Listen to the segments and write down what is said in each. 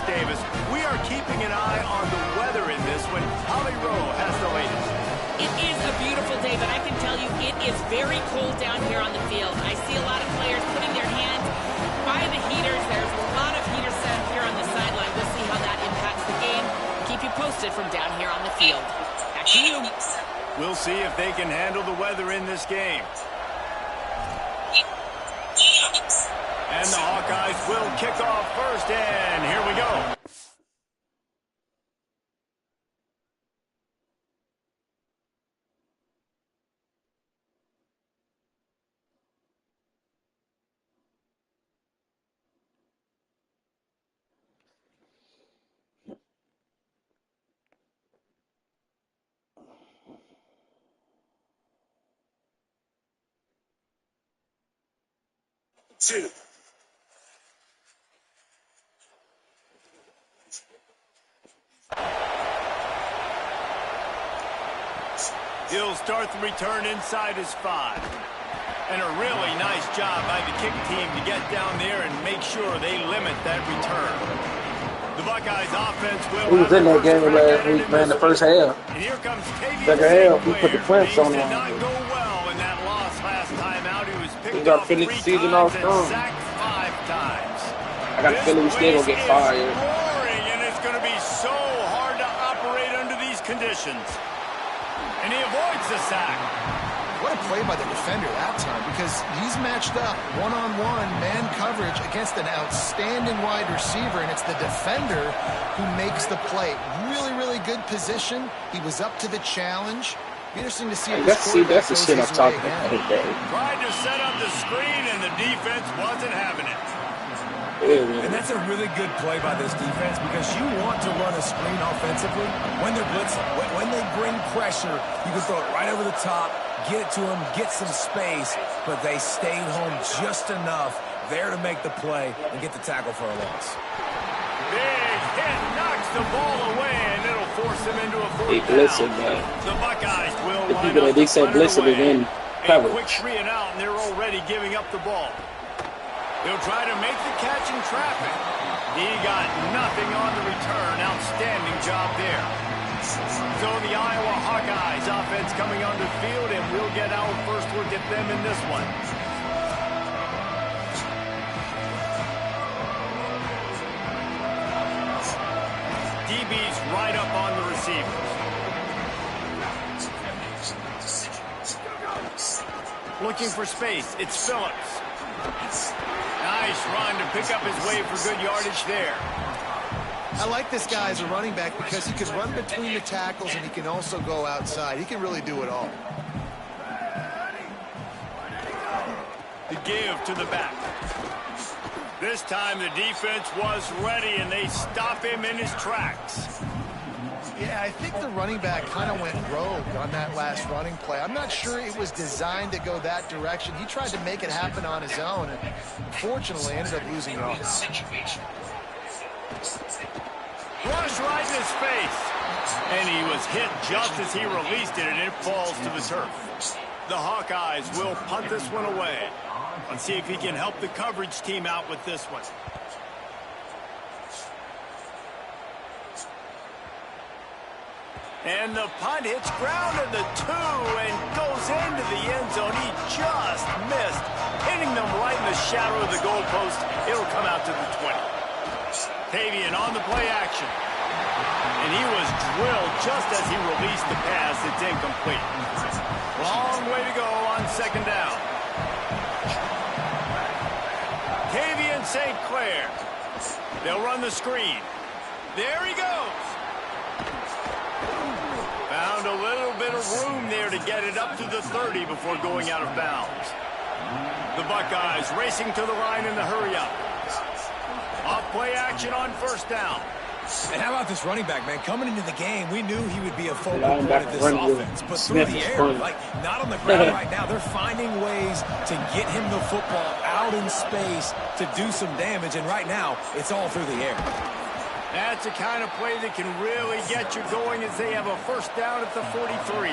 Davis. We are keeping an eye on the weather in this one. Holly Rowe has the latest. It is a beautiful day, but I can tell you it is very cold down here on the field. I see a lot of players putting their hands by the heaters. There's a lot of heaters set here on the sideline. We'll see how that impacts the game. Keep you posted from down here on the field. Back to you. We'll see if they can handle the weather in this game. And the Hawkeyes will kick off first, and here we go. Two. He'll start the return inside his 5. And a really nice job by the kick team to get down there and make sure they limit that return. The Buckeyes offense will... He was in that game last week, man, the first half. And here comes Second half, he put the clamps on him. Did not go well in that loss last time out. He was picked got off 3 finished the season off times strong. and sacked 5 times. I got a feeling he's still gonna get fired. Roaring, and it's going to be so hard to operate under these conditions. And he avoids the sack. What a play by the defender that time, because he's matched up one-on-one man coverage against an outstanding wide receiver, and it's the defender who makes the play. Really, really good position. He was up to the challenge. Interesting to see if that's the shit I'm talking about. Tried to set up the screen, and the defense wasn't having it. And that's a really good play by this defense, because you want to run a screen offensively when they're blitzing. When they bring pressure, you can throw it right over the top, get it to them, get some space, but they stayed home just enough there to make the play and get the tackle for a loss. Big hit, knocks the ball away, and it'll force him into a 4th down. Man. The Buckeyes will the line people up that they say blitzing is in coverage. A quick 3 and out, and they're already giving up the ball. He'll try to make the catch in traffic. He got nothing on the return. Outstanding job there. So the Iowa Hawkeyes offense coming onto the field, and we'll get our first look at them in this one. DB's right up on the receivers. Looking for space. It's Phillips. Nice run to pick up his way for good yardage there. I like this guy as a running back because he can run between the tackles and he can also go outside. He can really do it all. The give to the back. This time the defense was ready, and they stop him in his tracks. Yeah, I think the running back kind of went rogue on that last running play. I'm not sure it was designed to go that direction. He tried to make it happen on his own, and unfortunately ended up losing yards. Rush right in his face. And he was hit just as he released it, and it falls to the turf. The Hawkeyes will punt this one away. Let's see if he can help the coverage team out with this one. And the punt hits ground at the 2 and goes into the end zone. He just missed, hitting them right in the shadow of the goalpost. It'll come out to the 20. Tavian on the play action. And he was drilled just as he released the pass. It's incomplete. Long way to go on 2nd down. Tavian St. Clair. They'll run the screen. There he goes. Found a little bit of room there to get it up to the 30 before going out of bounds. The Buckeyes racing to the line in the hurry-up. Off play action on 1st down. And how about this running back, man? Coming into the game, we knew he would be a focal point of this offense. But through the air, like not on the ground right now, they're finding ways to get him the football out in space to do some damage. And right now, it's all through the air. That's the kind of play that can really get you going as they have a 1st down at the 43.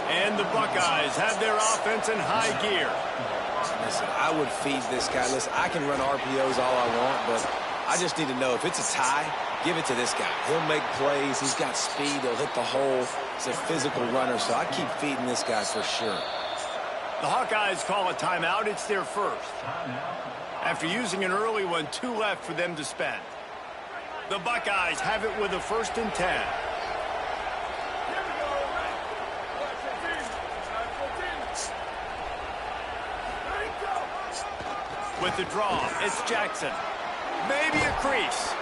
And the Buckeyes have their offense in high gear. Listen, I would feed this guy. Listen, I can run RPOs all I want, but I just need to know if it's a tie, give it to this guy. He'll make plays. He's got speed. He'll hit the hole. He's a physical runner, so I keep feeding this guy for sure. The Hawkeyes call a timeout. It's their first. After using an early one, 2 left for them to spend. The Buckeyes have it with a 1st and 10. With the draw, it's Jackson. Maybe a crease.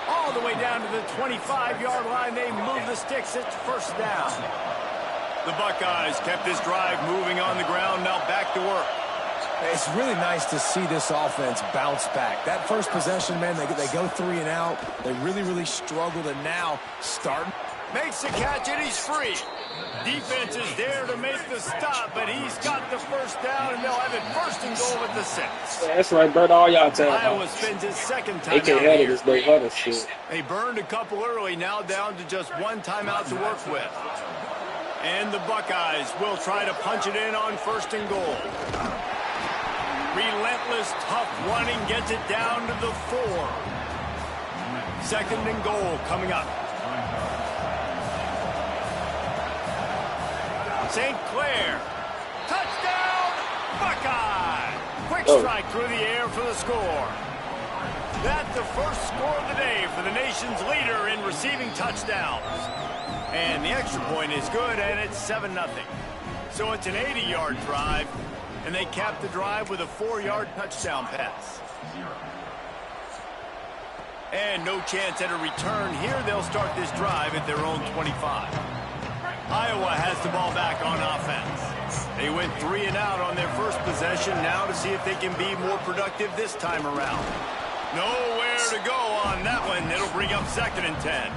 All the way down to the 25-yard line. They move the sticks. It's 1st down. The Buckeyes kept this drive moving on the ground. Now back to work. It's really nice to see this offense bounce back. That first possession, man, they go 3 and out. They really struggled, and now start. Makes the catch, and he's free. Defense is there to make the stop, but he's got the 1st down, and they'll have it 1st and goal at the 6. Yeah, that's right, brother. All y'all tell Iowa spends his 2nd time out here. They burned a couple early, now down to just 1 timeout to work with. And the Buckeyes will try to punch it in on 1st and goal. Relentless, tough running gets it down to the 4. 2nd and goal coming up. St. Clair. Touchdown, Buckeye. Quick strike through the air for the score. That's the first score of the day for the nation's leader in receiving touchdowns. And the extra point is good, and it's 7-0. So it's an 80-yard drive. And they cap the drive with a 4-yard touchdown pass. And no chance at a return here. They'll start this drive at their own 25. Iowa has the ball back on offense. They went 3 and out on their first possession. Now to see if they can be more productive this time around. Nowhere to go on that one. It'll bring up 2nd and 10.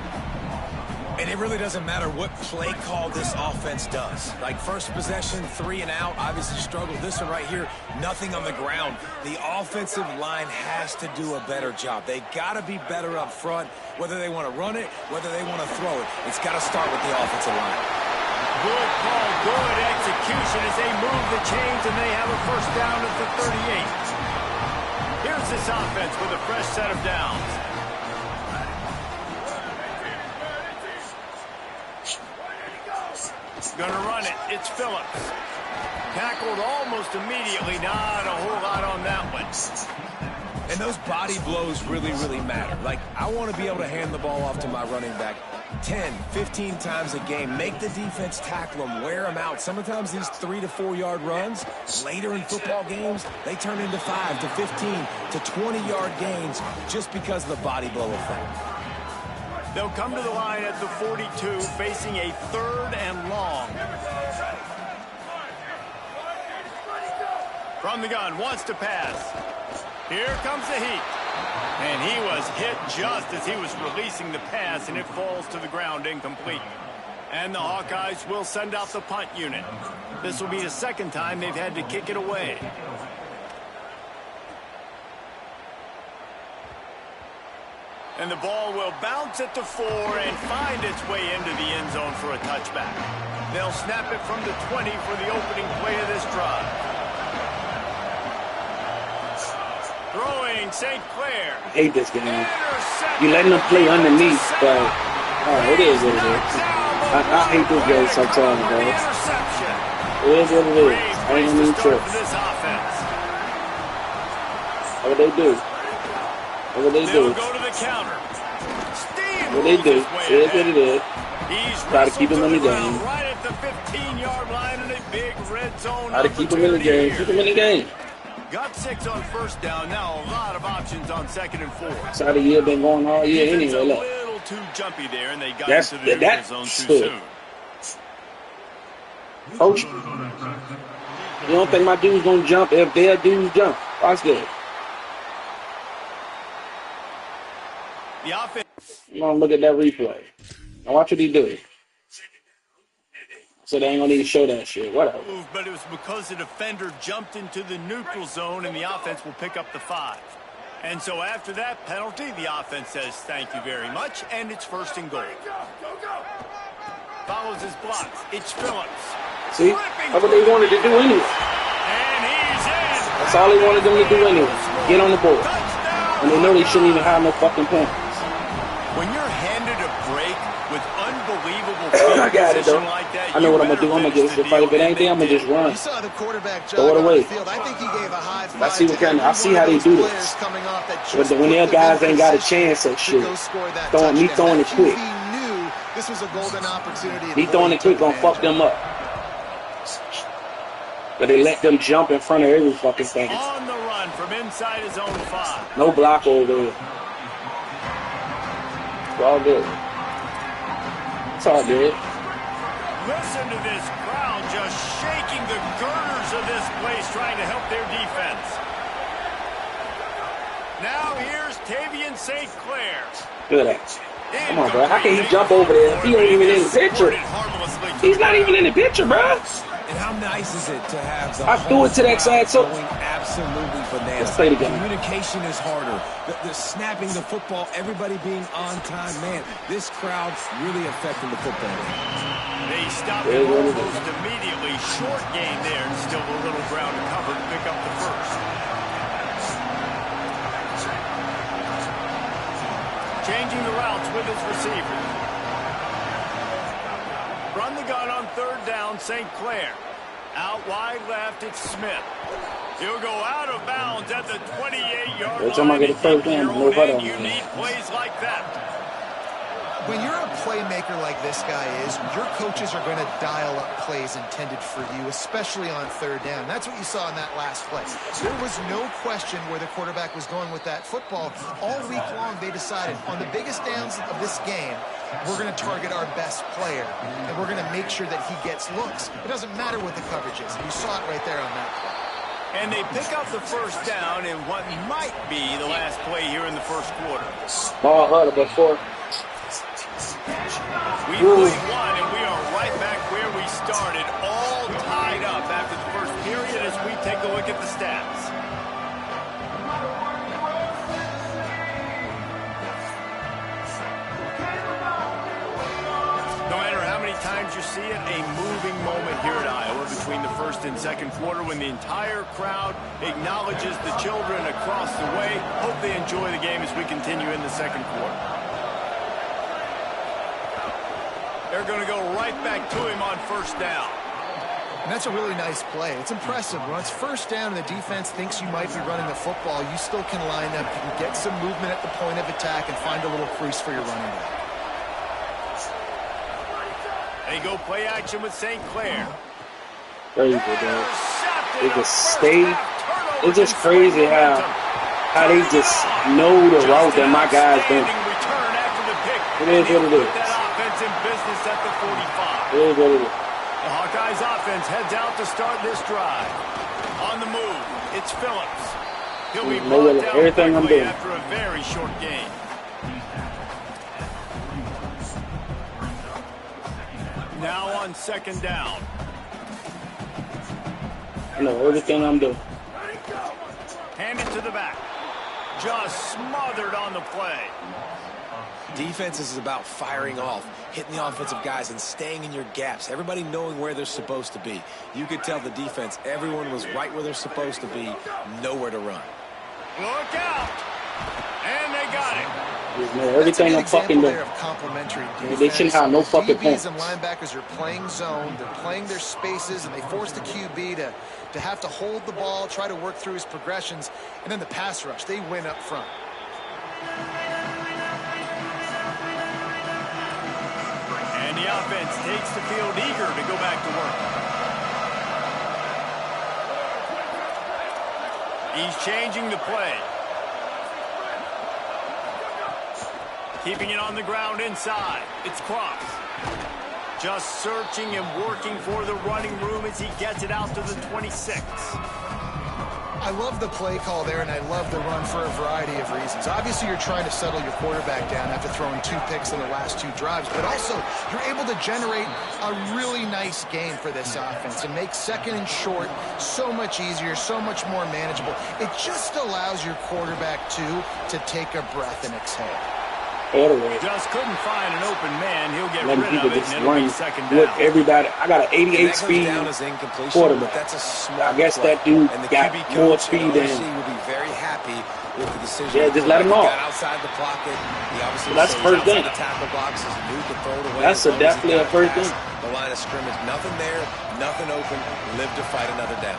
And it really doesn't matter what play call this offense does. Like first possession, 3 and out, obviously struggled. This one right here, nothing on the ground. The offensive line has to do a better job. They got to be better up front, whether they want to run it, whether they want to throw it. It's got to start with the offensive line. Good call, good execution as they move the chains, and they have a 1st down at the 38. Here's this offense with a fresh set of downs. Gonna run it. It's Phillips. Tackled almost immediately. Not a whole lot on that one. And those body blows really matter. Like, I want to be able to hand the ball off to my running back 10, 15 times a game. Make the defense tackle them, wear them out. Sometimes these 3 to 4 yard runs, later in football games, they turn into 5 to 15 to 20-yard gains just because of the body blow effect. They'll come to the line at the 42, facing a 3rd and long. From the gun, wants to pass. Here comes the heat. And he was hit just as he was releasing the pass, and it falls to the ground incomplete. And the Hawkeyes will send out the punt unit. This will be the 2nd time they've had to kick it away. And the ball will bounce at the 4 and find its way into the end zone for a touchback. They'll snap it from the 20 for the opening play of this drive. Throwing St. Clair. I hate this game. You letting them play underneath, but it is what it is. I hate this game sometimes, bro. It is what it is. I ain't gonna need trips. What they do? What they do? Go to the counter. What they do? It is what it is. Try to keep him in the game. Right at the 15-yard line in a big red zone. Try to keep him in the game. Keep him in the game. Got 6 on 1st down. Now a lot of options on 2nd and 4. That's how the year been going all year anyway. Look. A little too jumpy there, and they got into the neutral zone too soon. Coach, you don't think my dude's gonna jump if their dudes jump? Watch this. The offense. I'm gonna look at that replay. Now watch what he do. So they ain't gonna need to show that shit. Whatever. But it was because the defender jumped into the neutral zone, and the offense will pick up the 5. And so after that penalty, the offense says thank you very much, and it's 1st and goal. Follows his blocks. It's Phillips. See? That's what they wanted to do anyway. And he's in. That's all they wanted them to do anyway. Get on the board. Touchdown, And they know they shouldn't even have no fucking points. When you're handed a break with unbelievable I got it, though. like that, I know what I'm going to do. I'm going to just, if it ain't there, I'm going to just run. You saw the quarterback throw it away. I think he gave a high five. I see how they do this. When their guys ain't got a chance at shit. Me throwing it quick. This was a golden opportunity. Me throwing it quick gonna fuck them up. But they let them jump in front of every fucking thing. On the run from inside his own 5. No block over there. It's all good. It's all good. Listen to this crowd just shaking the girders of this place, trying to help their defense. Now here's Tavian St. Clair. Look at that. Come on, bro. How can he jump over there if he ain't even in the picture? He's not even in the picture, bro. And how nice is it to have the I threw it to that side, so going absolutely bananas. Let's play the game. Communication is harder. The snapping the football, everybody being on time. Man, this crowd's really affecting the football game. They stopped it almost immediately. Short gain there, and still a little ground to cover to pick up the first. Changing the routes with his receivers. Run the gun on 3rd down, St. Clair. Out wide left, it's Smith. He'll go out of bounds at the 28-yard line. Every time I get a 3rd down, no better. You need plays like that. When you're a playmaker like this guy is, your coaches are going to dial up plays intended for you, especially on 3rd down. That's what you saw in that last play. There was no question where the quarterback was going with that football. All week long, they decided on the biggest downs of this game, we're going to target our best player, and we're going to make sure that he gets looks. It doesn't matter what the coverage is. You saw it right there on that play. And they pick up the 1st down in what might be the last play here in the 1st quarter. Ball huddle before. We played 1, and we are right back where we started, all tied up after the 1st period as we take a look at the stats. No matter how many times you see it, a moving moment here at Iowa between the 1st and 2nd quarter when the entire crowd acknowledges the children across the way. Hope they enjoy the game as we continue in the 2nd quarter. They're going to go right back to him on 1st down. And that's a really nice play. It's impressive. When it's 1st down and the defense thinks you might be running the football, you still can line up. You can get some movement at the point of attack and find a little crease for your running back. They go play action with St. Clair. There you go, dog. They just stay. It's just crazy how they just know the route that my guys don't. It is what it is. In business at the 45. It is what it is. The Hawkeyes offense heads out to start this drive. On the move, it's Phillips. He'll be brought down everything I'm doing after a very short game. Now on 2nd down. I know everything I'm doing. Hand it to the back. Just smothered on the play. Defense is about firing off, hitting the offensive guys, and staying in your gaps. Everybody knowing where they're supposed to be. You could tell the defense, everyone was right where they're supposed to be, nowhere to run. Look out! And they got it. Everything I'm fucking doing. They shouldn't have no fucking points. DBs and linebackers are playing zone. They're playing their spaces, and they force the QB to have to hold the ball, try to work through his progressions, and then the pass rush. They win up front. And the offense takes the field eager to go back to work. He's changing the play. Keeping it on the ground inside. It's Cross. Just searching and working for the running room as he gets it out to the 26. I love the play call there, and I love the run for a variety of reasons. Obviously, you're trying to settle your quarterback down after throwing 2 picks in the last 2 drives, but also you're able to generate a really nice game for this offense and make 2nd and short so much easier, so much more manageable. It just allows your quarterback, to take a breath and exhale. Just couldn't find an open man. He'll get letting rid people of it, just and it'll run be second with down. everybody. I got an 88 speed quarterback. That's a smart I guess play. that dude And the got QB more coach speed at than OC him. will be very happy with the decision. Yeah, just let him off. He got outside the pocket. He obviously That's stays first outside down. the tackle boxes and knew to throw it away. That's as long as he definitely got a first past down. the line of scrimmage. Nothing there, nothing open. Live to fight another down.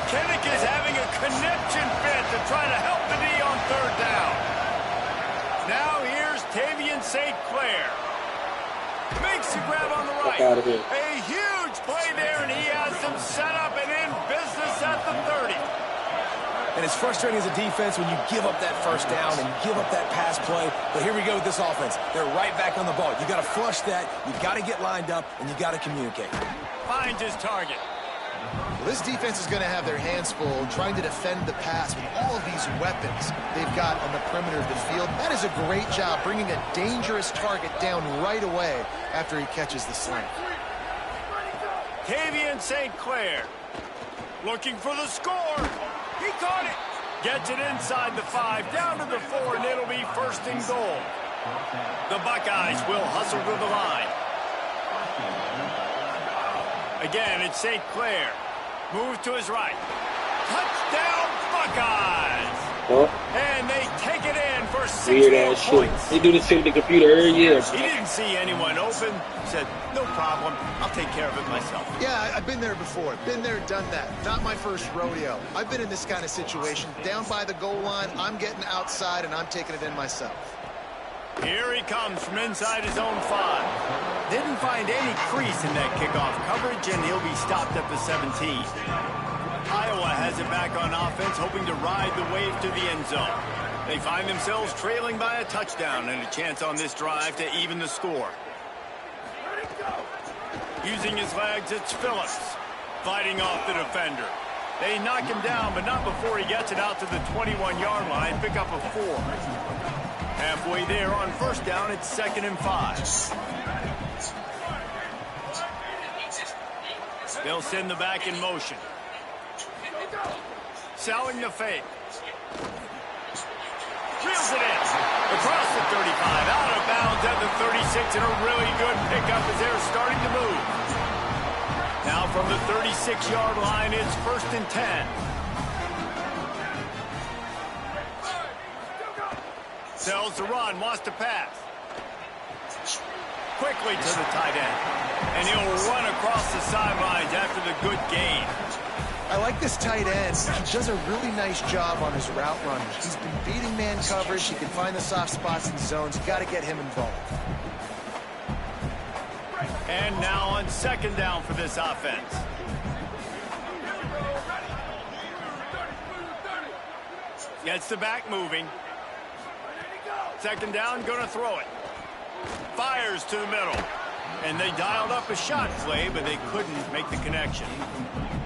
Kinnick is having a conniption fit to try to help the D on third down. Now here's Tavian St. Clair. Makes the grab on the right. Out of here. A huge play there, and he has them set up and in business at the 30. And it's frustrating as a defense when you give up that first down and you give up that pass play. But here we go with this offense. They're right back on the ball. You got to flush that. You got to get lined up, and you got to communicate. Finds his target. Well, this defense is going to have their hands full trying to defend the pass with all of these weapons they've got on the perimeter of the field. That is a great job bringing a dangerous target down right away after he catches the slant. Tavian St. Clair looking for the score. He caught it. Gets it inside the 5, down to the 4, and it'll be first and goal. The Buckeyes will hustle to the line. Again, it's St. Clair. Moves to his right. Touchdown, Buckeyes! Oh, And they take it in for 6 weird more ass shit. points. They do this shit with the computer every year. He didn't see anyone open. Said, no problem. I'll take care of it myself. Yeah, I've been there before. Been there, done that. Not my first rodeo. I've been in this kind of situation. Down by the goal line, I'm getting outside, and I'm taking it in myself. Here he comes from inside his own 5. Didn't find any crease in that kickoff coverage, and he'll be stopped at the 17. Iowa has it back on offense, hoping to ride the wave to the end zone. They find themselves trailing by a touchdown and a chance on this drive to even the score. Using his legs, it's Phillips fighting off the defender. They knock him down, but not before he gets it out to the 21-yard line. Pick up a 4. Halfway there on first down, it's 2nd and 5. They'll send the back in motion. Selling the fake. Reels it in. Across the 35, out of bounds at the 36, and a really good pickup as they're starting to move. Now from the 36-yard line, it's 1st and 10. Sells the run, wants to pass. Quickly to the tight end. And he'll run across the sidelines after the good gain. I like this tight end. He does a really nice job on his route running. He's been beating man coverage. He can find the soft spots in zones. You got to get him involved. And now on 2nd down for this offense. Gets the back moving. 2nd down, going to throw it. Fires to the middle. And they dialed up a shot play, but they couldn't make the connection.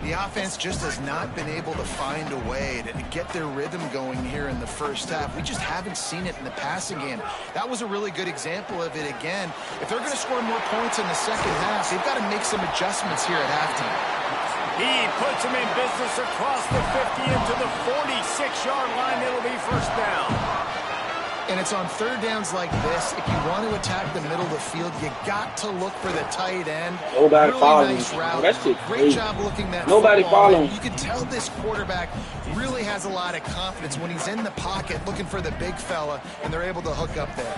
The offense just has not been able to find a way to get their rhythm going here in the first half. We just haven't seen it in the passing game. That was a really good example of it again. If they're going to score more points in the second half, they've got to make some adjustments here at halftime. He puts him in business across the 50 into the 46-yard line. It'll be first down. And it's on third downs like this. If you want to attack the middle of the field, you got to look for the tight end. Nobody really following nice him. route. That shit Great crazy. job looking that Nobody football. following. You can tell this quarterback really has a lot of confidence when he's in the pocket looking for the big fella, and they're able to hook up there.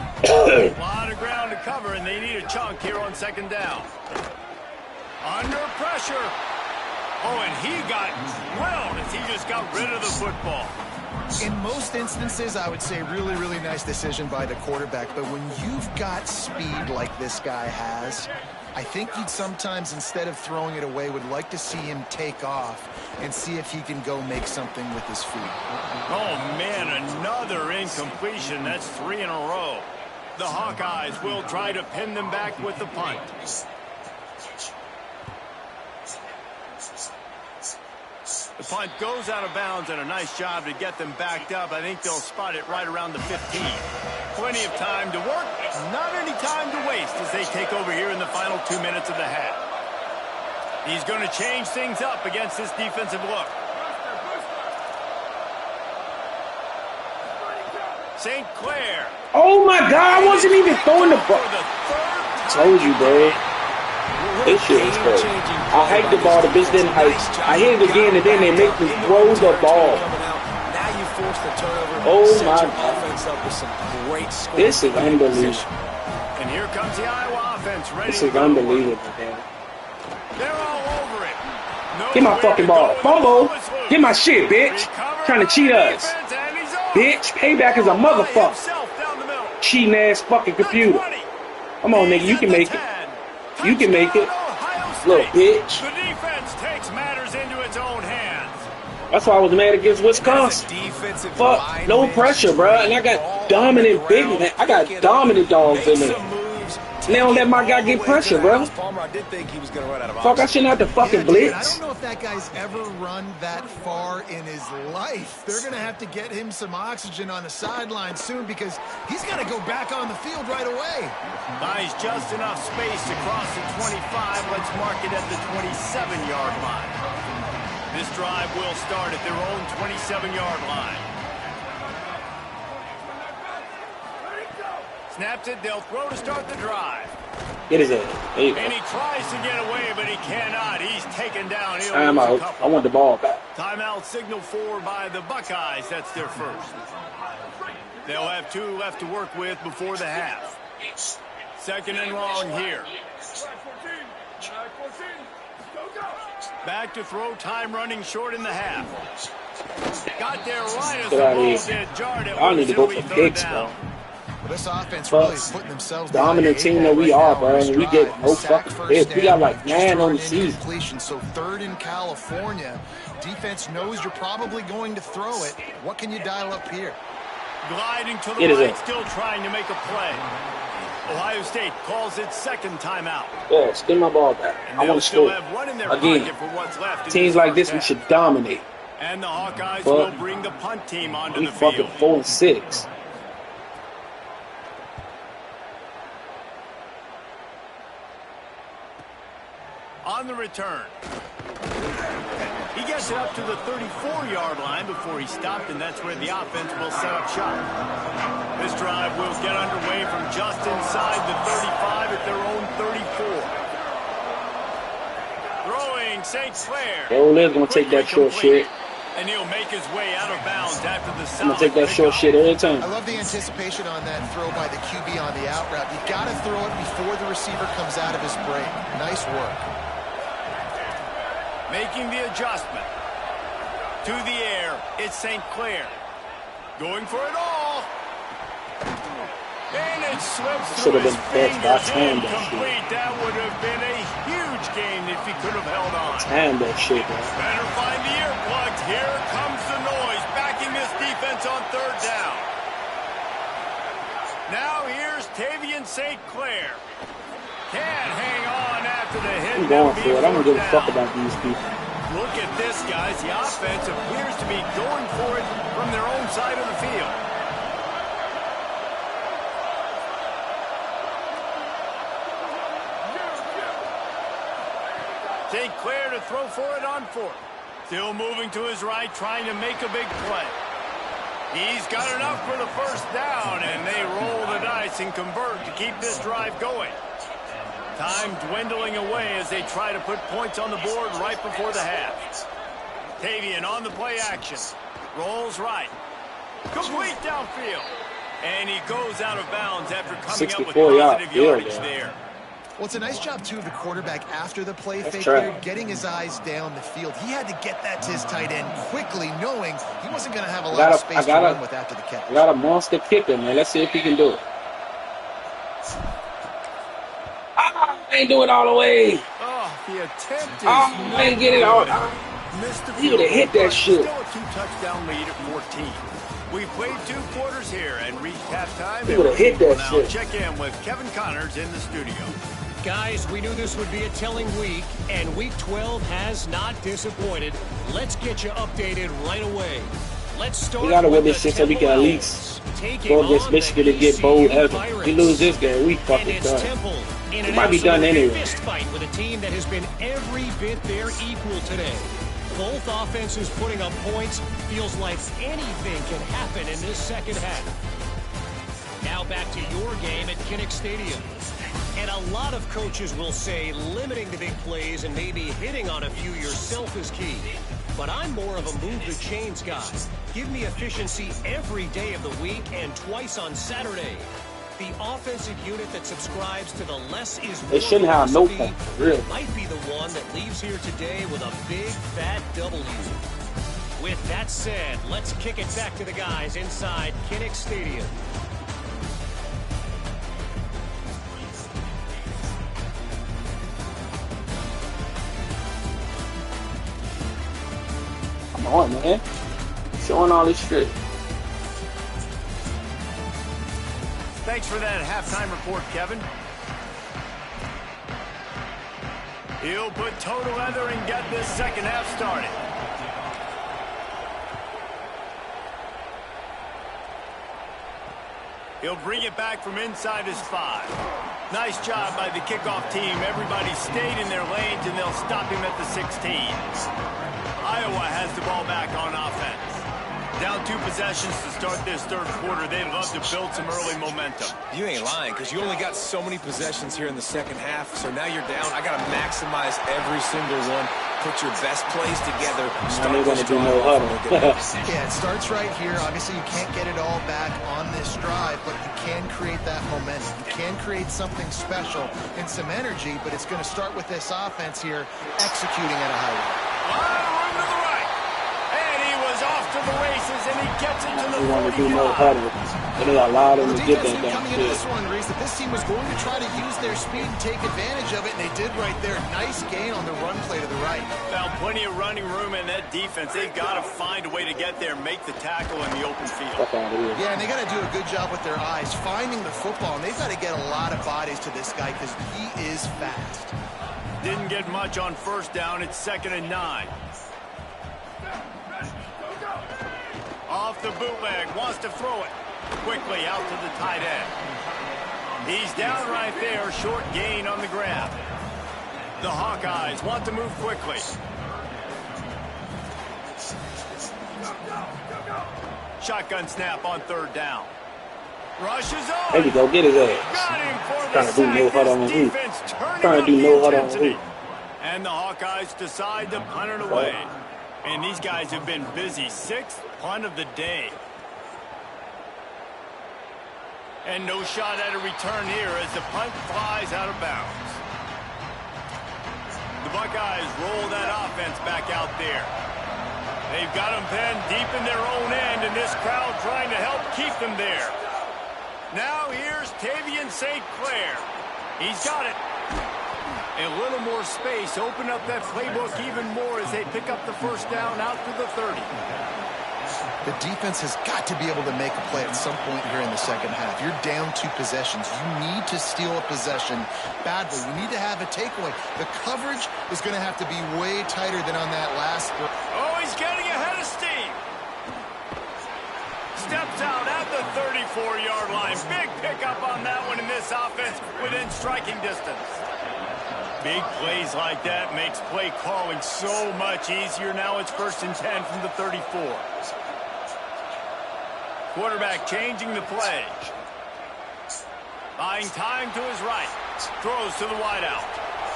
A lot of ground to cover, and they need a chunk here on 2nd down. Under pressure. Oh, and he got drilled as he just got rid of the football. In most instances, I would say really, really nice decision by the quarterback. But when you've got speed like this guy has, I think you'd sometimes, instead of throwing it away, would like to see him take off and see if he can go make something with his feet. Oh, man, another incompletion. That's 3 in a row. The Hawkeyes will try to pin them back with the punt. The punt goes out of bounds, and a nice job to get them backed up. I think they'll spot it right around the 15. Plenty of time to work, not any time to waste as they take over here in the final 2 minutes of the half. He's going to change things up against this defensive look. St. Clair. Oh my God, I wasn't even throwing the ball. Told you, bro. This shit is crazy. I hiked the ball, the bitch didn't hike. I hit it again, and then they make me throw the ball. Oh my God. This is unbelievable. And here comes the Iowa offense ready. This is unbelievable, man. They're all over it. Get my fucking ball. Fumble. Get my shit, bitch. Trying to cheat us. Bitch, payback is a motherfucker. Cheating ass fucking computer. Come on, nigga, you can make it. You can make it. Little bitch. The defense takes matters into its own hands. That's why I was mad against Wisconsin. Fuck, no pressure, bro. And I got dominant big man. I got dominant dogs in there. And they don't let my guy get pressure, bro. Fuck, I shouldn't have to fucking blitz. I don't know if that guy's ever run that far in his life. They're going to have to get him some oxygen on the sideline soon because he's got to go back on the field right away. Buys just enough space to cross the 25. Let's mark it at the 27-yard line. This drive will start at their own 27-yard line. Snaps it, they'll throw to start the drive. Get his ass. There you go. And he tries to get away, but he cannot. He's taken down. Time out. I want the ball back. Timeout signal for by the Buckeyes. That's their first. They'll have 2 left to work with before the half. Second and long here. Back to throw, time running short in the half. Got there right as the ball did. Jarred it. I need to go for picks, bro. Well, this offense really is putting themselves dominant team that we are, bro. And we get no fucking hits. We got like 9 on the season. So 3rd in California. Defense knows you're probably going to throw it. What can you dial up here? Gliding to the right, still trying to make a play. Ohio State calls its second timeout. Yeah, spin my ball back. I want to score. Again, teams like this, we should dominate. And the Hawkeyes will bring the punt team onto the field. We fucking 4-6. On the return. He gets it up to the 34-yard line before he stopped, and that's where the offense will set up shop. This drive will get underway from just inside the 35 at their own 34. Throwing St. Clair. Old is going to take that short shit. And he'll make his way out of bounds after the I'm going to take that short shit every time. I love the anticipation on that throw by the QB on the out route. You got to throw it before the receiver comes out of his break. Nice work. Making the adjustment. To the air, it's St. Clair. Going for it all. And it slips through his fingers. Incomplete. That would have been a huge gain if he could have held on. Damn that shit, bro. Better find the earplugs. Here comes the noise. Backing this defense on 3rd down. Now here's Tavian St. Clair. Can't hang on after the hit. I'm going for it. I don't give a fuck about these people. Look at this, guys. The offense appears to be going for it from their own side of the field. St. Clair to throw for it on 4th. Still moving to his right, trying to make a big play. He's got enough for the first down, and they roll the dice and convert to keep this drive going. Time dwindling away as they try to put points on the board right before the half. Tavian on the play action. Rolls right. Complete downfield. And he goes out of bounds after coming up with positive yardage there. Well, it's a nice job, too, of the quarterback after the play fake here, getting his eyes down the field. He had to get that to his tight end quickly, knowing he wasn't going to have a lot of space to run with after the catch. I got a monster kicker, man. Let's see if he can do it. I ain't do it all the way. Oh, the attempt is I ain't get it all. He would have hit that shit. Still a 2-touchdown lead at 14. We played 2 quarters here and reached halftime. He would have hit that shit. Check in with Kevin Connors in the studio. Guys, we knew this would be a telling week, and Week 12 has not disappointed. Let's get you updated right away. Let's start. We gotta win this shit so we can at least go against Michigan and get bold ever. We lose this game, we fucking done. We might be done anyway. Fist fight with a team that has been every bit their equal today. Both offenses putting up points. Feels like anything can happen in this second half. Now back to your game at Kinnick Stadium. And a lot of coaches will say limiting the big plays and maybe hitting on a few yourself is key. But I'm more of a move the chains guy. Give me efficiency every day of the week and twice on Saturday. The offensive unit that subscribes to the less is more shouldn't have no point, really. Might be the one that leaves here today with a big fat W. With that said, let's kick it back to the guys inside Kinnick Stadium. Come on, man. Showing all this shit. Thanks for that halftime report, Kevin. He'll put toe together and get this second half started. He'll bring it back from inside his 5. Nice job by the kickoff team. Everybody stayed in their lanes, and they'll stop him at the 16. Iowa has the ball back on offense. Down 2 possessions to start this third quarter. They'd love to build some early momentum. You ain't lying, because you only got so many possessions here in the second half, so now you're down. I got to maximize every single one. Put your best plays together. Start going to do no huddle. Yeah, it starts right here. Obviously, you can't get it all back on this drive, but you can create that momentum. You can create something special and some energy, but it's going to start with this offense here executing at a high level. Run to the right. And he was off to the races, and he gets into the 45. They want to do no huddle. And they allowed him to get that down. Coming into this one, Reese, that this team was going to try to use their speed and take advantage of it, and they did right there. Nice gain on the run play to the right. Found plenty of running room in that defense. They've got to find a way to get there and make the tackle in the open field. Yeah, and they got to do a good job with their eyes, finding the football, and they've got to get a lot of bodies to this guy because he is fast. Didn't get much on first down. It's 2nd and 9. Off the bootleg, wants to throw it quickly out to the tight end. He's down right there, short gain on the grab. The Hawkeyes want to move quickly. Shotgun snap on 3rd down. Rushes on. There you go, get his ass. Got him for Trying the to do no sack. huddle on This the defense turning Trying to do up no the huddle on the intensity. And the Hawkeyes decide to punt it away. And these guys have been busy. 6th punt of the day. And no shot at a return here as the punt flies out of bounds. The Buckeyes roll that offense back out there. They've got them pinned deep in their own end, and this crowd trying to help keep them there. Now here's Tavian St. Clair. He's got it. A little more space. Open up that playbook even more as they pick up the first down out to the 30. The defense has got to be able to make a play at some point here in the second half. You're down 2 possessions. You need to steal a possession badly. You need to have a takeaway. The coverage is going to have to be way tighter than on that last. Oh, he's getting ahead of steam. Steps out at the 34-yard line. Big pickup on that one in this offense within striking distance. Big plays like that makes play calling so much easier. Now it's 1st and 10 from the 34. Quarterback changing the play. Buying time to his right. Throws to the wideout.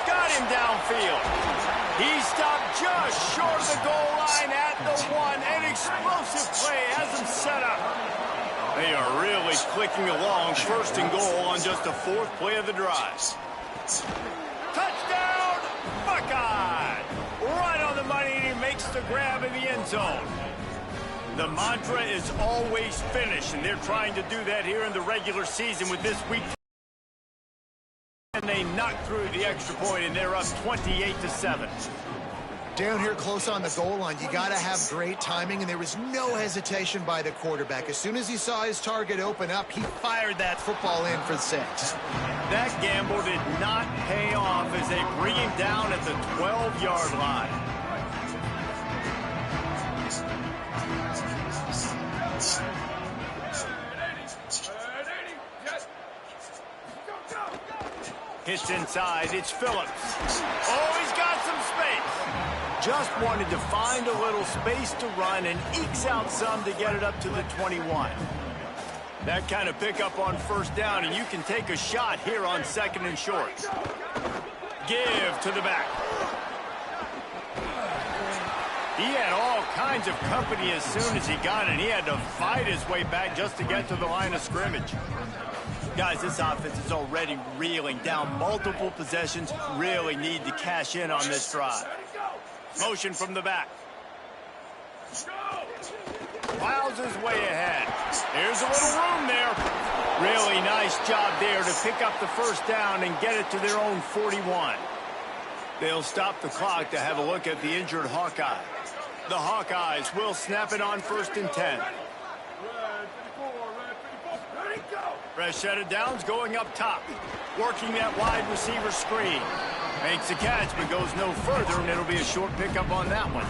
Got him downfield. He stopped just short of the goal line at the 1. An explosive play has him set up. They are really clicking along. 1st and goal on just the 4th play of the drive. Touchdown, Buckeye! Right on the money, and he makes the grab in the end zone. The mantra is always finish, and they're trying to do that here in the regular season with this week. And they knock through the extra point, and they're up 28-7. Down here close on the goal line, you got to have great timing, and there was no hesitation by the quarterback. As soon as he saw his target open up, he fired that football in for 6. That gamble did not pay off as they bring him down at the 12-yard line. Hits inside, it's Phillips. Oh, he's got some space. Just wanted to find a little space to run and ekes out some to get it up to the 21. That kind of pickup on first down, and you can take a shot here on 2nd and short. Give to the back. He had all kinds of company as soon as he got it. He had to fight his way back just to get to the line of scrimmage. Guys, this offense is already reeling down multiple possessions. Really need to cash in on this drive. Motion from the back. Plows his way ahead. Here's a little room there. Really nice job there to pick up the first down and get it to their own 41. They'll stop the clock to have a look at the injured Hawkeye. The Hawkeyes will snap it on 1st and 10. Fresh set of downs going up top. Working that wide receiver screen. Makes the catch but goes no further, and it'll be a short pickup on that one.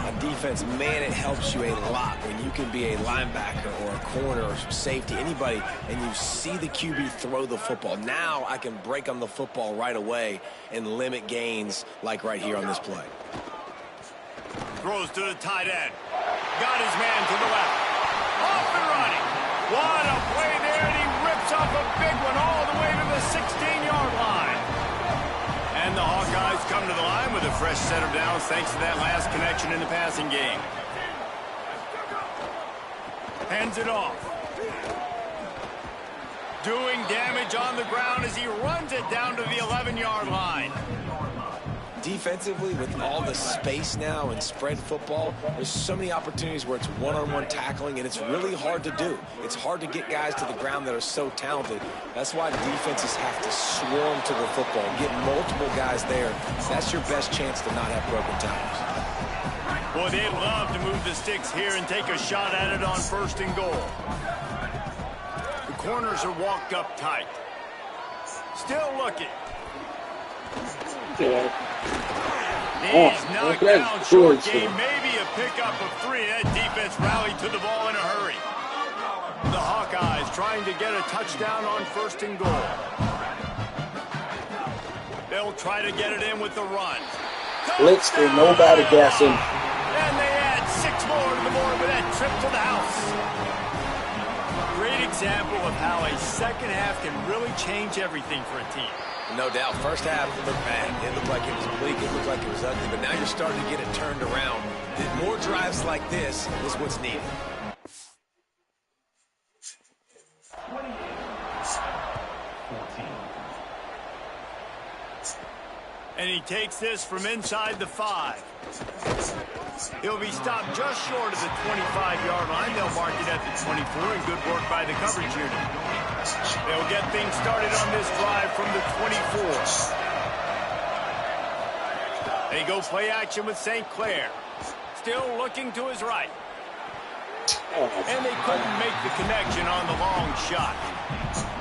On defense, man, it helps you a lot when you can be a linebacker or a corner or safety, anybody, and you see the QB throw the football. Now I can break on the football right away and limit gains like right here on this play. Throws to the tight end. Got his man to the left. Off and running. What a play there, and he rips off a big one all the way to the 16-yard line. And the Hawkeyes come to the line with a fresh set of downs thanks to that last connection in the passing game. Hands it off. Doing damage on the ground as he runs it down to the 11-yard line. Defensively, with all the space now and spread football, there's so many opportunities where it's one-on-one tackling, and it's really hard to do. It's hard to get guys to the ground that are so talented. That's why defenses have to swarm to the football, get multiple guys there. That's your best chance to not have broken tackles. Boy, they'd love to move the sticks here and take a shot at it on 1st and goal. The corners are walked up tight. Still looking. Yeah. He's knocked down short game, maybe a pickup of 3. That defense rallied to the ball in a hurry. The Hawkeyes trying to get a touchdown on 1st and goal. They'll try to get it in with the run. Blitz and nobody guessing. And they add 6 more to the board with that trip to the house. Great example of how a second half can really change everything for a team. No doubt. First half, it looked bad. It looked like it was bleak. It looked like it was ugly. But now you're starting to get it turned around. More drives like this is what's needed. And he takes this from inside the 5. He'll be stopped just short of the 25-yard line. They'll mark it at the 24, and good work by the coverage unit. They'll get things started on this drive from the 24. They go play action with St. Clair. Still looking to his right. And they couldn't make the connection on the long shot.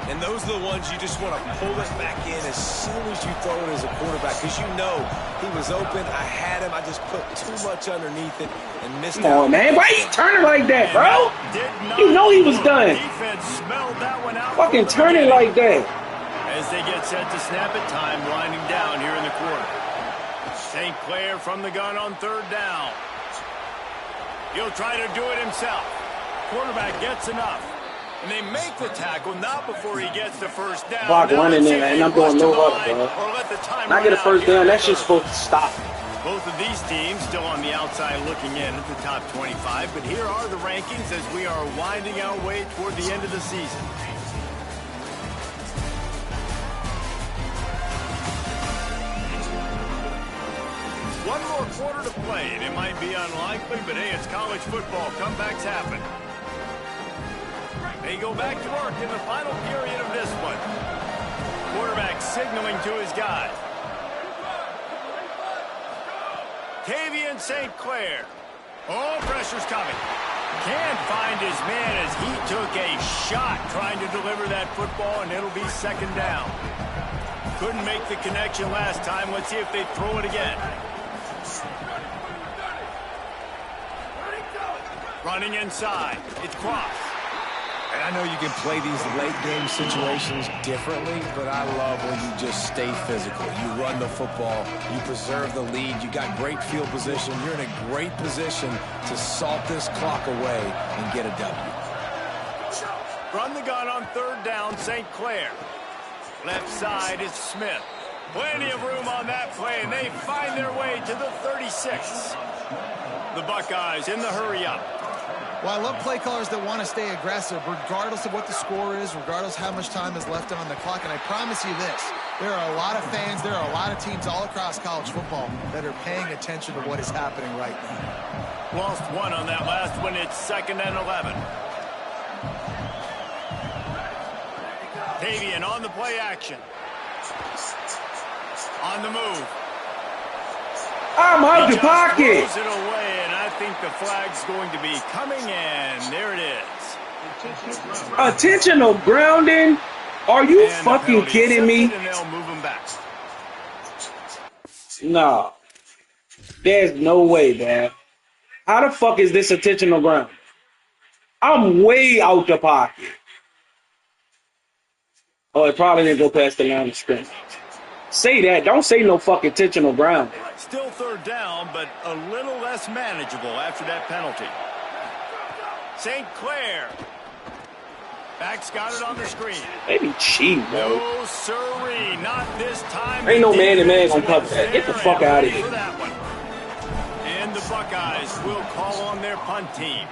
And those are the ones you just want to pull it back in as soon as you throw it as a quarterback, because you know he was open. I had him. I just put too much underneath it and missed out. Come on, man. Why you turning like that, bro? You know he was done. Defense smelled that one out. Fucking turn it like that. As they get set to snap it, time winding down here in the quarter. St. Clair from the gun on 3rd down. He'll try to do it himself. Quarterback gets enough. And they make the tackle, not before he gets the first down. Clock running in, and I'm doing no other, bro. Not get a first down, that shit's supposed to stop. Both of these teams still on the outside looking in at the top 25, but here are the rankings as we are winding our way toward the end of the season. One more quarter to play, and it might be unlikely, but hey, it's college football. Comebacks happen. They go back to work in the final period of this one. Quarterback signaling to his guy. Tavian St. Clair. Oh, pressure's coming. Can't find his man as he took a shot trying to deliver that football, and it'll be 2nd down. Couldn't make the connection last time. Let's see if they throw it again. Running inside. It's Cross. And I know you can play these late game situations differently, but I love when you just stay physical. You run the football, you preserve the lead, you got great field position. You're in a great position to salt this clock away and get a W. Run the gun on third down, St. Clair. Left side is Smith. Plenty of room on that play, and they find their way to the 36. The Buckeyes in the hurry up. Well, I love play callers that want to stay aggressive, regardless of what the score is, regardless how much time is left on the clock. And I promise you this, there are a lot of fans, there are a lot of teams all across college football that are paying attention to what is happening right now. Lost one on that last one. It's 2nd and 11. Tavian on the play action. On the move. I'm out the pocket. Throws it away, and I think the flag's going to be coming in. There it is. Intentional grounding? Are you And fucking kidding me? And they'll move him back. Nah. There's no way, man. How the fuck is this intentional ground? I'm way out the pocket. Oh, it probably didn't go past the line of scrimmage. Say that. Don't say no fucking intentional ground. Still third down, but a little less manageable after that penalty. St. Clair. Back's got it on the screen. Maybe cheat, bro. No, sirree. Not this time. Ain't no man-to-man gonna cover that. Get the fuck out of here. For that one. And the Buckeyes will call on their punt team.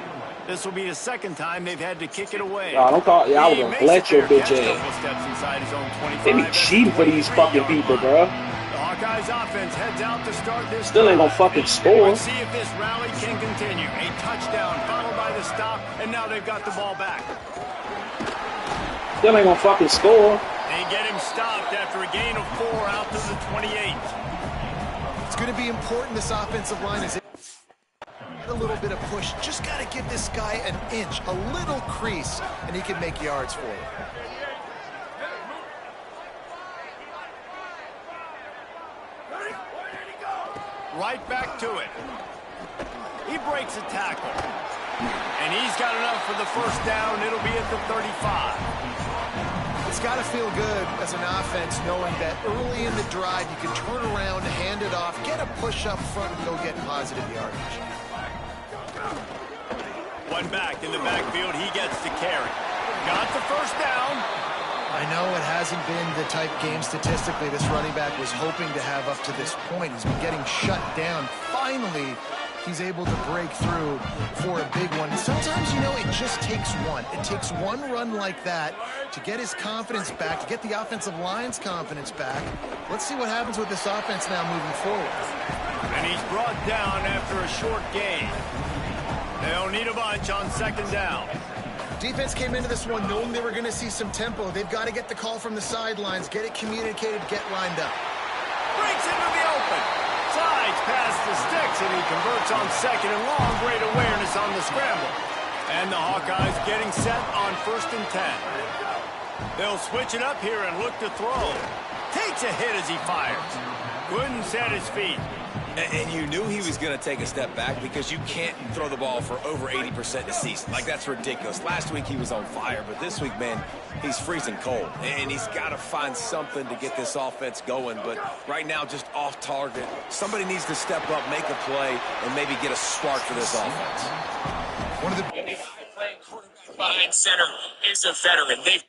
This will be the second time they've had to kick it away. Nah, don't call. Yeah, I was gonna bless your bitch ass. They be cheating for these fucking people, bro. The Buckeyes offense heads out to start this. Still ain't gonna fucking score. Let's see if this rally can continue. A touchdown followed by the stop, and now they've got the ball back. Still ain't gonna fucking score. They get him stopped after a gain of 4 out to the 28. It's going to be important this offensive line is a little bit of push. Just got to give this guy an inch, a little crease, and he can make yards for you. Right back to it. He breaks a tackle. And he's got enough for the first down. It'll be at the 35. It's got to feel good as an offense knowing that early in the drive you can turn around, hand it off, get a push up front, and go get positive yardage. One back in the backfield. He gets to carry. Got the first down. I know it hasn't been the type game statistically this running back was hoping to have up to this point. He's been getting shut down. Finally, he's able to break through for a big one. Sometimes, you know, it just takes one. It takes one run like that to get his confidence back, to get the offensive line's confidence back. Let's see what happens with this offense now moving forward. And he's brought down after a short gain. They'll need a bunch on second down. Defense came into this one knowing they were going to see some tempo. They've got to get the call from the sidelines, get it communicated, get lined up. Breaks into the open. Sides past the sticks, and he converts on second and long. Great awareness on the scramble. And the Hawkeyes getting set on 1st and 10. They'll switch it up here and look to throw. Takes a hit as he fires. Couldn't set his feet. And you knew he was going to take a step back because you can't throw the ball for over 80% in a season. Like, that's ridiculous. Last week he was on fire, but this week, man, he's freezing cold. And he's got to find something to get this offense going. But right now, just off target. Somebody needs to step up, make a play, and maybe get a spark for this offense. One of the behind center is a veteran.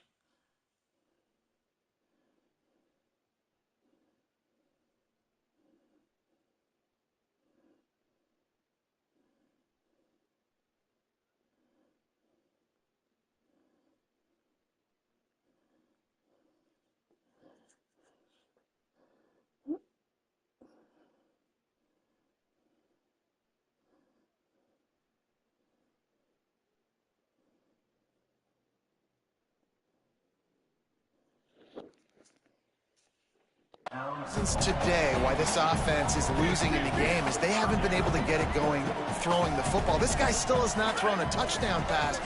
Since today, why this offense is losing in the game is they haven't been able to get it going throwing the football. This guy still has not thrown a touchdown pass.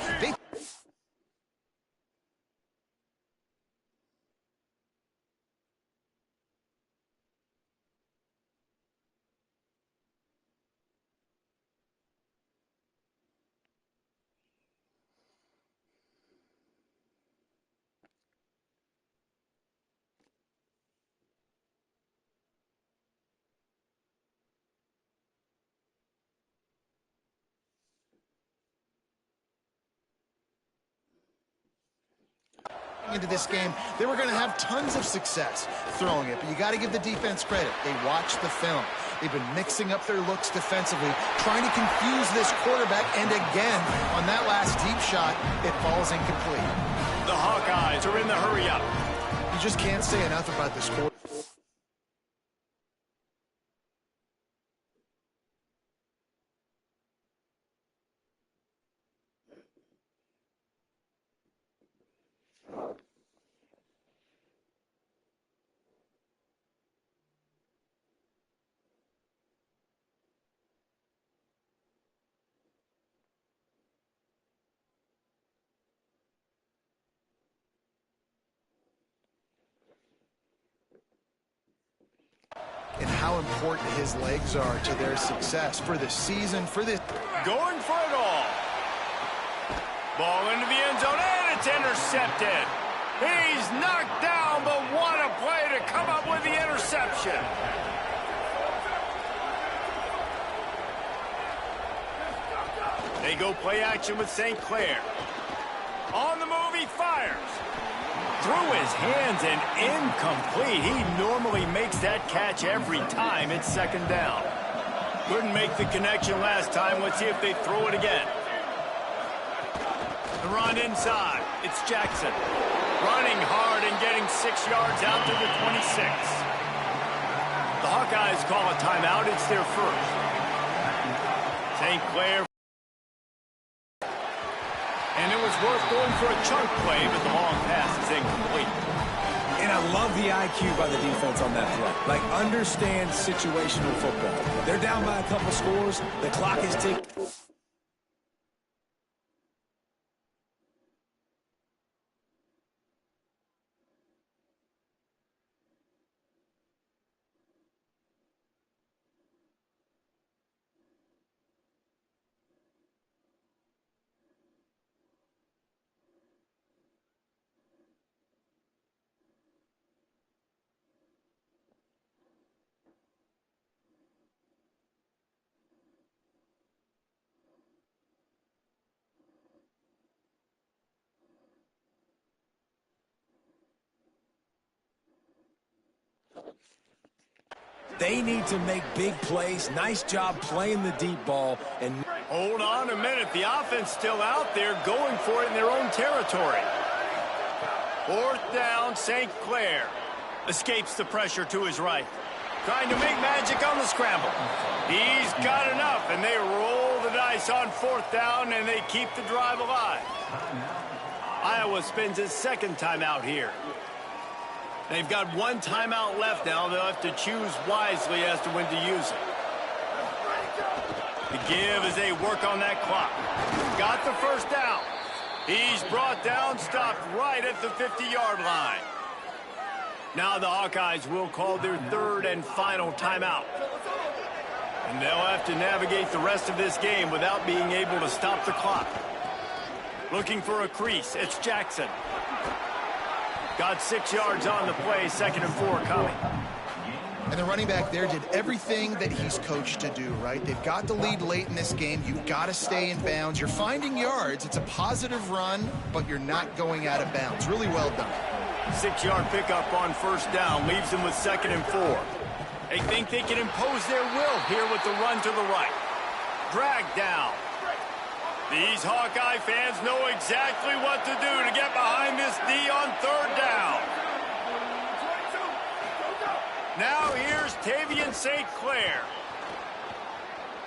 into this game, they were going to have tons of success throwing it. But you got to give the defense credit. They watched the film. They've been mixing up their looks defensively, trying to confuse this quarterback. And again, on that last deep shot, it falls incomplete. The Hawkeyes are in the hurry-up. You just can't say enough about this quarterback. And how important his legs are to their success for the season, for this. Going for it all. Ball into the end zone, and it's intercepted. He's knocked down, but what a play to come up with the interception. They go play action with St. Clair. On the move, he fires. Through his hands and incomplete. He normally makes that catch every time. It's second down. Couldn't make the connection last time. Let's see if they throw it again. The run inside. It's Jackson. Running hard and getting 6 yards out to the 26. The Hawkeyes call a timeout. It's their first. St. Clair. And it was worth going for a chunk play, but the long pass is incomplete. And I love the IQ by the defense on that play. Like, understand situational football. They're down by a couple scores. The clock is ticking. They need to make big plays. Nice job playing the deep ball. And hold on a minute. The offense still out there going for it in their own territory. Fourth down, St. Clair. Escapes the pressure to his right. Trying to make magic on the scramble. He's got enough, and they roll the dice on fourth down, and they keep the drive alive. Iowa spends his second timeout here. They've got one timeout left now. They'll have to choose wisely as to when to use it. The give as they work on that clock. Got the first down. He's brought down, stopped right at the 50-yard line. Now the Hawkeyes will call their third and final timeout. And they'll have to navigate the rest of this game without being able to stop the clock. Looking for a crease. It's Jackson. Got 6 yards on the play, 2nd and 4 coming. And the running back there did everything that he's coached to do, right? They've got the lead late in this game. You've got to stay in bounds. You're finding yards. It's a positive run, but you're not going out of bounds. Really well done. 6-yard pickup on first down. Leaves them with 2nd and 4. They think they can impose their will here with the run to the right. Drag down. These Hawkeye fans know exactly what to do to get behind this D on third down. Now here's Tavian St. Clair.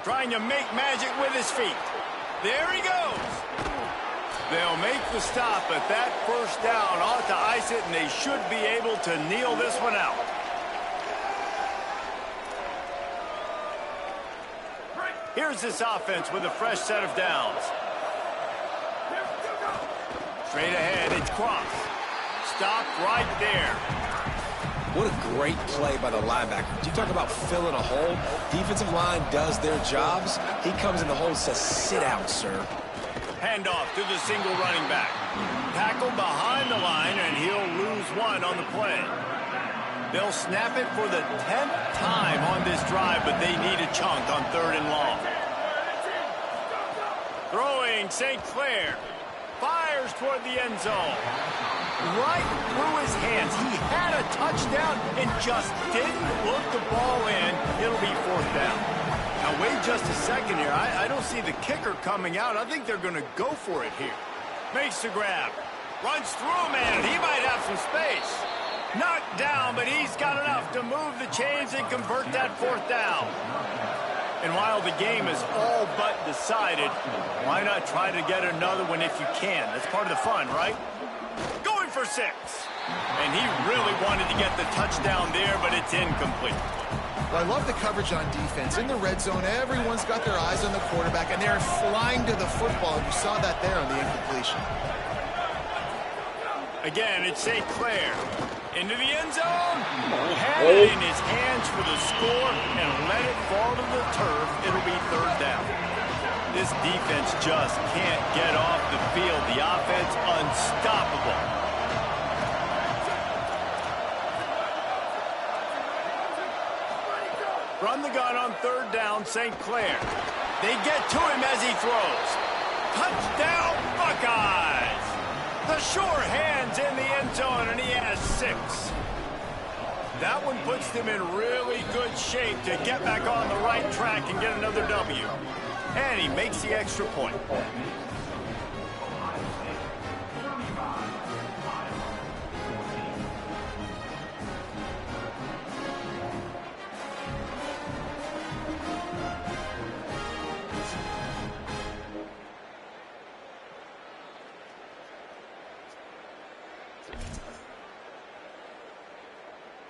Trying to make magic with his feet. There he goes. They'll make the stop, but that first down ought to ice it, and they should be able to kneel this one out. Here's this offense with a fresh set of downs. Straight ahead, it's Cross. Stop right there. what a great play by the linebacker. You talk about filling a hole. Defensive line does their jobs. He comes in the hole and says, sit down, sir. Handoff to the single running back. Tackled behind the line, and he'll lose one on the play. They'll snap it for the 10th time on this drive, but they need a chunk on 3rd and long. Throwing St. Clair. Fires. fires toward the end zone. Right through his hands. He had a touchdown and just didn't look the ball in. It'll be 4th down. Now, wait just a second here. I don't see the kicker coming out. I think they're going to go for it here. Makes the grab. Runs through a man. He might have some space. Knocked down, but he's got enough to move the chains and convert that 4th down. And while the game is all but decided, why not try to get another one if you can? That's part of the fun, right? Going for 6. And he really wanted to get the touchdown there, but it's incomplete. Well, I love the coverage on defense. In the red zone, everyone's got their eyes on the quarterback, and they're flying to the football. You saw that there on the incompletion. Again, it's St. Clair. Into the end zone. Had it in his hands for the score and let it fall to the turf. It'll be 3rd down. This defense just can't get off the field. The offense unstoppable. Run the gun on 3rd down, St. Clair. They get to him as he throws. Touchdown, Buckeyes! The sure hands in the end zone, and he has 6. That one puts them in really good shape to get back on the right track and get another W. And he makes the extra point.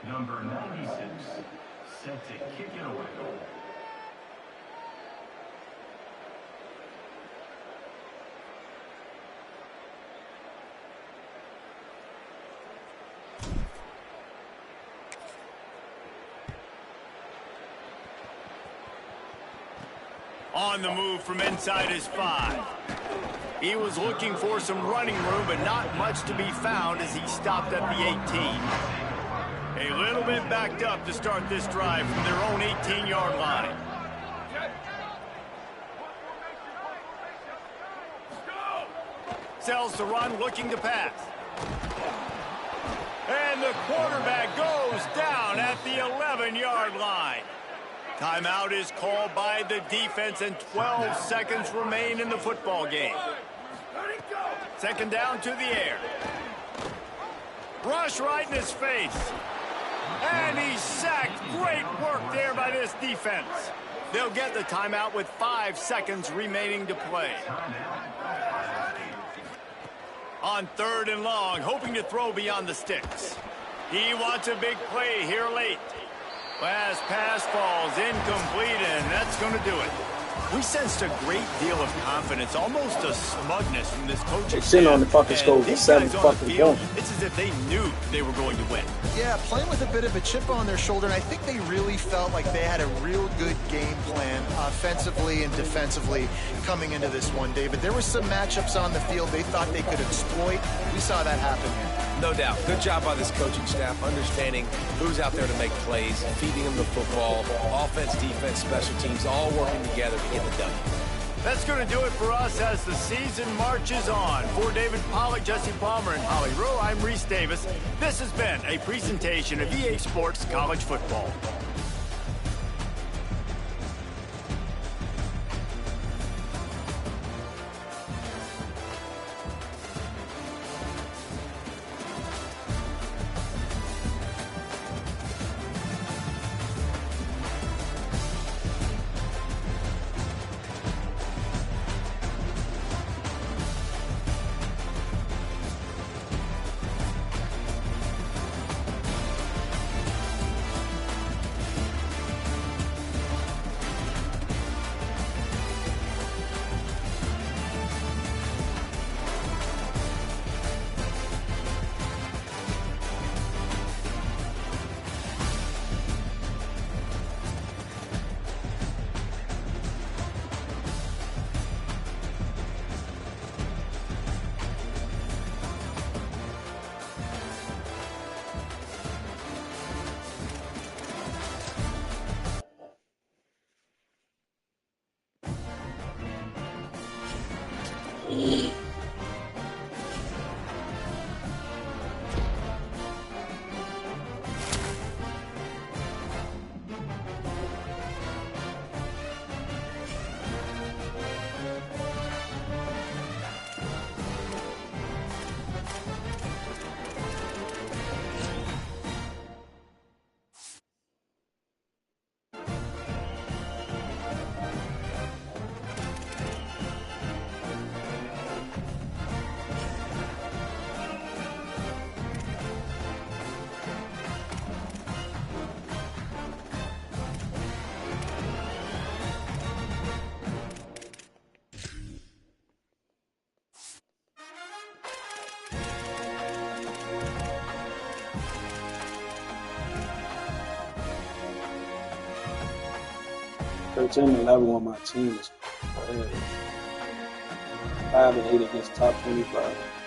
Number 96, set to kick it away. On the move from inside his 5. He was looking for some running room, but not much to be found as he stopped at the 18. A little bit backed up to start this drive from their own 18-yard line. Sells the run, looking to pass. And the quarterback goes down at the 11-yard line. Timeout is called by the defense, and 12 seconds remain in the football game. 2nd down to the air. Rush right in his face. And he's sacked. Great work there by this defense. They'll get the timeout with 5 seconds remaining to play. On 3rd and long, hoping to throw beyond the sticks. He wants a big play here late. Last pass falls incomplete, and that's going to do it. We sensed a great deal of confidence, almost a smugness from this coaching staff. Sitting on the fucking score for 7 fucking points. It's as if they knew they were going to win. Yeah, playing with a bit of a chip on their shoulder, and I think they really felt like they had a real good game plan offensively and defensively coming into this one, David. There were some matchups on the field they thought they could exploit. We saw that happen here. No doubt. Good job by this coaching staff, understanding who's out there to make plays, feeding them the football, offense, defense, special teams, all working together to get the W. That's going to do it for us as the season marches on. For David Pollack, Jesse Palmer, and Holly Rowe, I'm Reese Davis. This has been a presentation of EA Sports College Football. 13-11 on my team is bad. 5-8 against top 25.